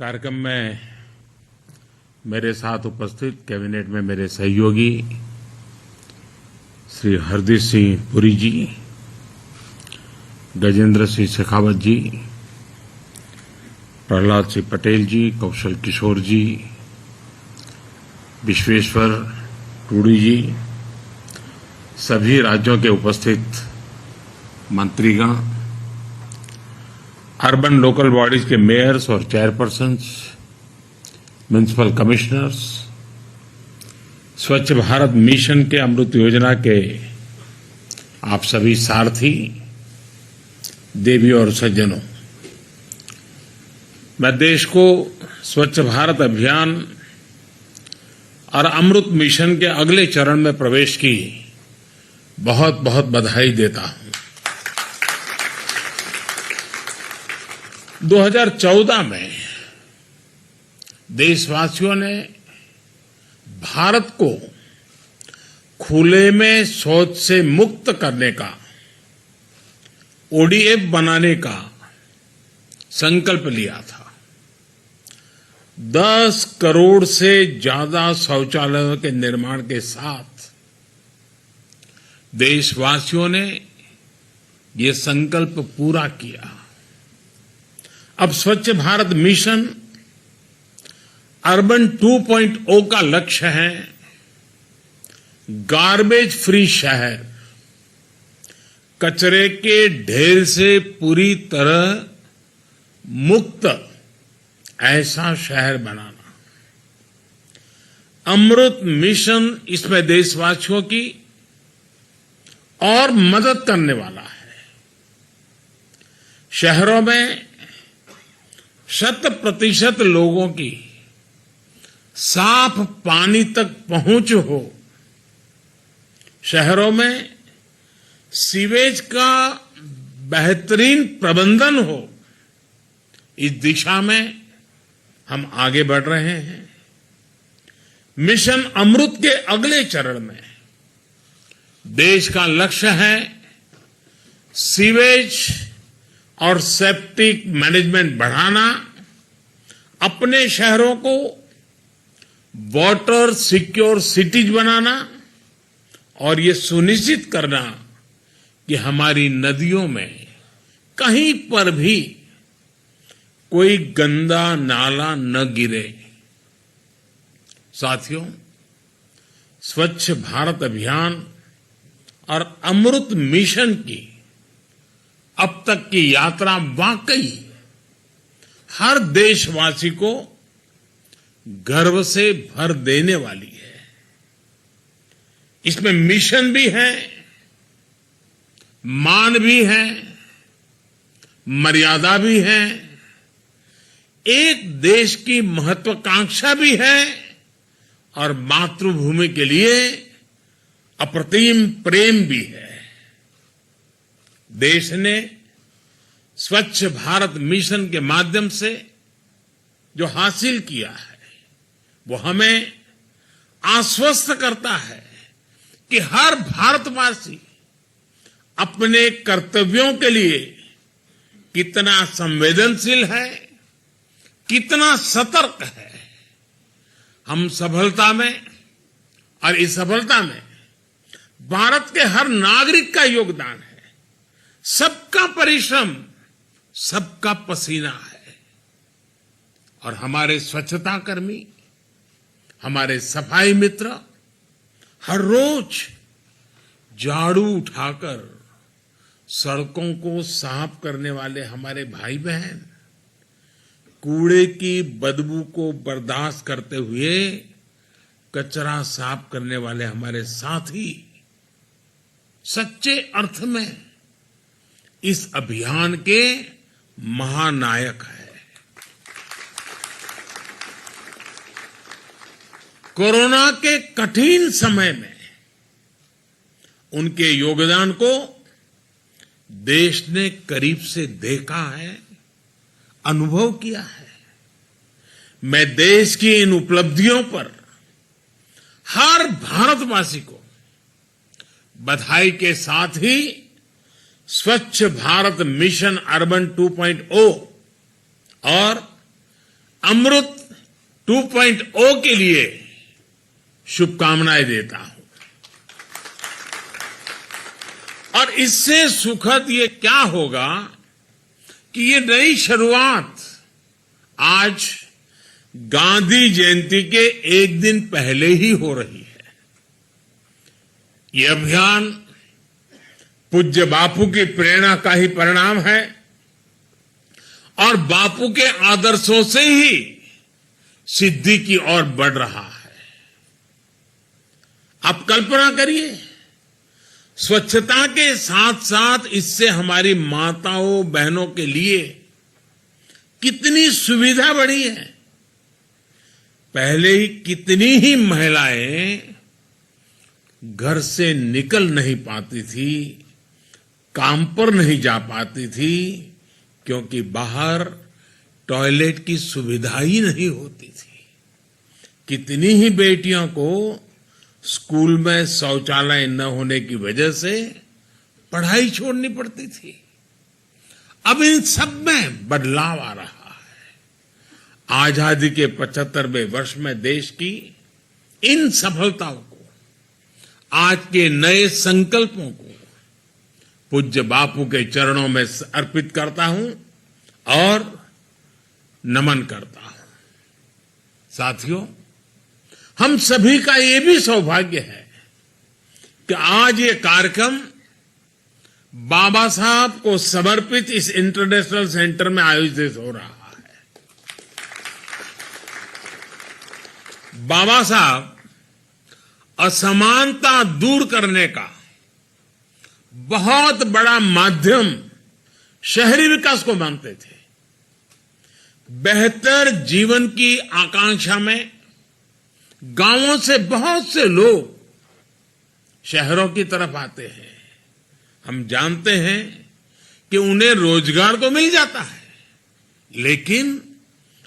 कार्यक्रम में मेरे साथ उपस्थित कैबिनेट में मेरे सहयोगी श्री हरदीप सिंह पुरी जी, गजेंद्र सिंह शेखावत जी, प्रहलाद सिंह पटेल जी, कौशल किशोर जी, विश्वेश्वर टूडी जी, सभी राज्यों के उपस्थित मंत्रीगण, अर्बन लोकल बॉडीज के मेयर्स और चेयरपर्सन्स, म्युनिसिपल कमिश्नर्स, स्वच्छ भारत मिशन के अमृत योजना के आप सभी सारथी, देवी और सज्जनों, मैं देश को स्वच्छ भारत अभियान और अमृत मिशन के अगले चरण में प्रवेश की बहुत बहुत बधाई देता हूं। 2014 में देशवासियों ने भारत को खुले में शौच से मुक्त करने का, ओडीएफ बनाने का संकल्प लिया था। 10 करोड़ से ज्यादा शौचालयों के निर्माण के साथ देशवासियों ने ये संकल्प पूरा किया। अब स्वच्छ भारत मिशन अर्बन 2.0 का लक्ष्य है गार्बेज फ्री शहर, कचरे के ढेर से पूरी तरह मुक्त ऐसा शहर बनाना। अमृत मिशन इसमें देशवासियों की और मदद करने वाला है। शहरों में 100% लोगों की साफ पानी तक पहुंच हो, शहरों में सीवेज का बेहतरीन प्रबंधन हो, इस दिशा में हम आगे बढ़ रहे हैं। मिशन अमृत के अगले चरण में देश का लक्ष्य है सीवेज और सेप्टिक मैनेजमेंट बढ़ाना, अपने शहरों को वाटर सिक्योर सिटीज बनाना और ये सुनिश्चित करना कि हमारी नदियों में कहीं पर भी कोई गंदा नाला न गिरे। साथियों, स्वच्छ भारत अभियान और अमृत मिशन की अब तक की यात्रा वाकई हर देशवासी को गर्व से भर देने वाली है। इसमें मिशन भी है, मान भी है, मर्यादा भी है, एक देश की महत्वाकांक्षा भी है और मातृभूमि के लिए अप्रतिम प्रेम भी है। देश ने स्वच्छ भारत मिशन के माध्यम से जो हासिल किया है वो हमें आश्वस्त करता है कि हर भारतवासी अपने कर्तव्यों के लिए कितना संवेदनशील है, कितना सतर्क है। हम सफलता में और इस सफलता में भारत के हर नागरिक का योगदान है। सबका परिश्रम, सबका पसीना है और हमारे स्वच्छता कर्मी, हमारे सफाई मित्र हर रोज झाड़ू उठाकर सड़कों को साफ करने वाले हमारे भाई बहन, कूड़े की बदबू को बर्दाश्त करते हुए कचरा साफ करने वाले हमारे साथी सच्चे अर्थ में इस अभियान के महानायक है। कोरोना के कठिन समय में उनके योगदान को देश ने करीब से देखा है, अनुभव किया है। मैं देश की इन उपलब्धियों पर हर भारतवासी को बधाई के साथ ही स्वच्छ भारत मिशन अर्बन 2.0 और अमृत 2.0 के लिए शुभकामनाएं देता हूं। और इससे सुखद ये क्या होगा कि ये नई शुरुआत आज गांधी जयंती के एक दिन पहले ही हो रही है। ये अभियान पूज्य बापू की प्रेरणा का ही परिणाम है और बापू के आदर्शों से ही सिद्धि की ओर बढ़ रहा है। आप कल्पना करिए, स्वच्छता के साथ साथ इससे हमारी माताओं बहनों के लिए कितनी सुविधा बढ़ी है। पहले ही कितनी ही महिलाएं घर से निकल नहीं पाती थी, काम पर नहीं जा पाती थी, क्योंकि बाहर टॉयलेट की सुविधा ही नहीं होती थी। कितनी ही बेटियों को स्कूल में शौचालय न होने की वजह से पढ़ाई छोड़नी पड़ती थी। अब इन सब में बदलाव आ रहा है। आजादी के 75वें वर्ष में देश की इन सफलताओं को, आज के नए संकल्पों को पूज्य बापू के चरणों में अर्पित करता हूं और नमन करता हूं। साथियों, हम सभी का ये भी सौभाग्य है कि आज ये कार्यक्रम बाबा साहब को समर्पित इस इंटरनेशनल सेंटर में आयोजित हो रहा है। बाबा साहब असमानता दूर करने का बहुत बड़ा माध्यम शहरी विकास को मानते थे। बेहतर जीवन की आकांक्षा में गांवों से बहुत से लोग शहरों की तरफ आते हैं। हम जानते हैं कि उन्हें रोजगार तो मिल जाता है, लेकिन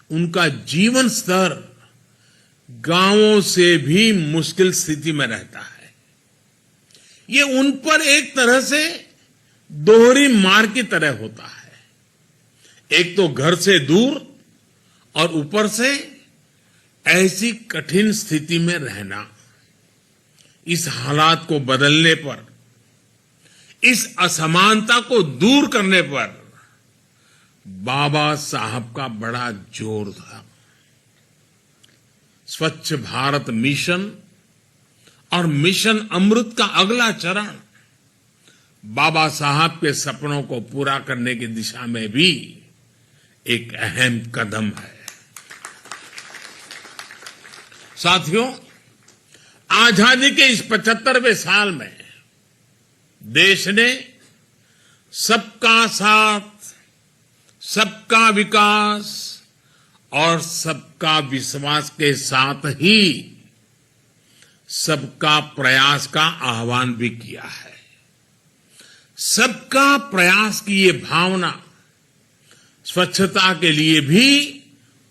उनका जीवन स्तर गांवों से भी मुश्किल स्थिति में रहता है। ये उन पर एक तरह से दोहरी मार की तरह होता है। एक तो घर से दूर और ऊपर से ऐसी कठिन स्थिति में रहना। इस हालात को बदलने पर, इस असमानता को दूर करने पर बाबा साहब का बड़ा जोर था। स्वच्छ भारत मिशन और मिशन अमृत का अगला चरण बाबा साहब के सपनों को पूरा करने की दिशा में भी एक अहम कदम है। साथियों, आजादी के इस 75वें साल में देश ने सबका साथ, सबका विकास और सबका विश्वास के साथ ही सबका प्रयास का आह्वान भी किया है। सबका प्रयास की ये भावना स्वच्छता के लिए भी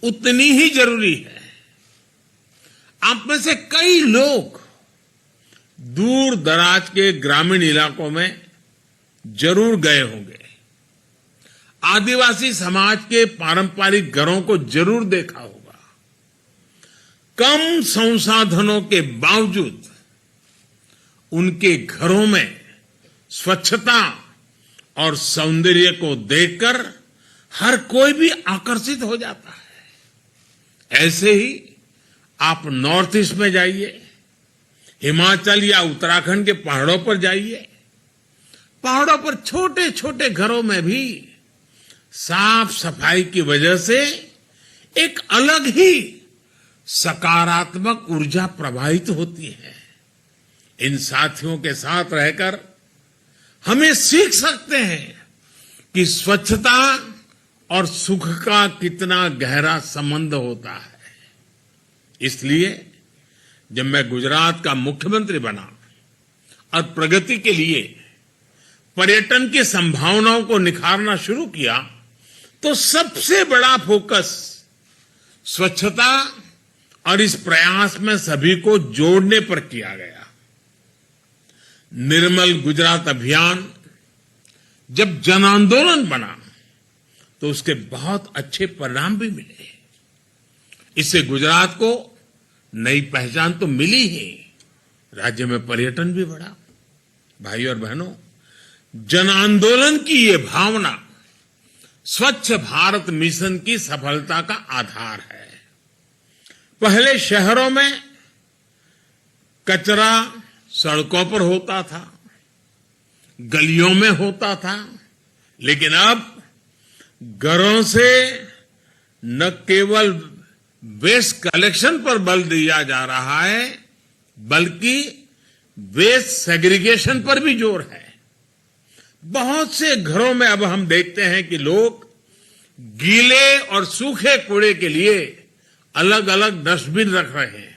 उतनी ही जरूरी है। आप में से कई लोग दूर दराज के ग्रामीण इलाकों में जरूर गए होंगे। आदिवासी समाज के पारंपरिक घरों को जरूर देखा होगा। कम संसाधनों के बावजूद उनके घरों में स्वच्छता और सौंदर्य को देखकर हर कोई भी आकर्षित हो जाता है। ऐसे ही आप नॉर्थ ईस्ट में जाइए, हिमाचल या उत्तराखंड के पहाड़ों पर जाइए। पहाड़ों पर छोटे छोटे घरों में भी साफ सफाई की वजह से एक अलग ही सकारात्मक ऊर्जा प्रवाहित होती है। इन साथियों के साथ रहकर हमें सीख सकते हैं कि स्वच्छता और सुख का कितना गहरा संबंध होता है। इसलिए जब मैं गुजरात का मुख्यमंत्री बना और प्रगति के लिए पर्यटन की संभावनाओं को निखारना शुरू किया, तो सबसे बड़ा फोकस स्वच्छता और इस प्रयास में सभी को जोड़ने पर किया गया। निर्मल गुजरात अभियान जब जन आंदोलन बना तो उसके बहुत अच्छे परिणाम भी मिले। इससे गुजरात को नई पहचान तो मिली ही, राज्य में पर्यटन भी बढ़ा। भाइयों और बहनों, जन आंदोलन की ये भावना स्वच्छ भारत मिशन की सफलता का आधार है। पहले शहरों में कचरा सड़कों पर होता था, गलियों में होता था, लेकिन अब घरों से न केवल वेस्ट कलेक्शन पर बल दिया जा रहा है, बल्कि वेस्ट सेग्रीगेशन पर भी जोर है। बहुत से घरों में अब हम देखते हैं कि लोग गीले और सूखे कूड़े के लिए अलग अलग डस्टबिन रख रहे हैं।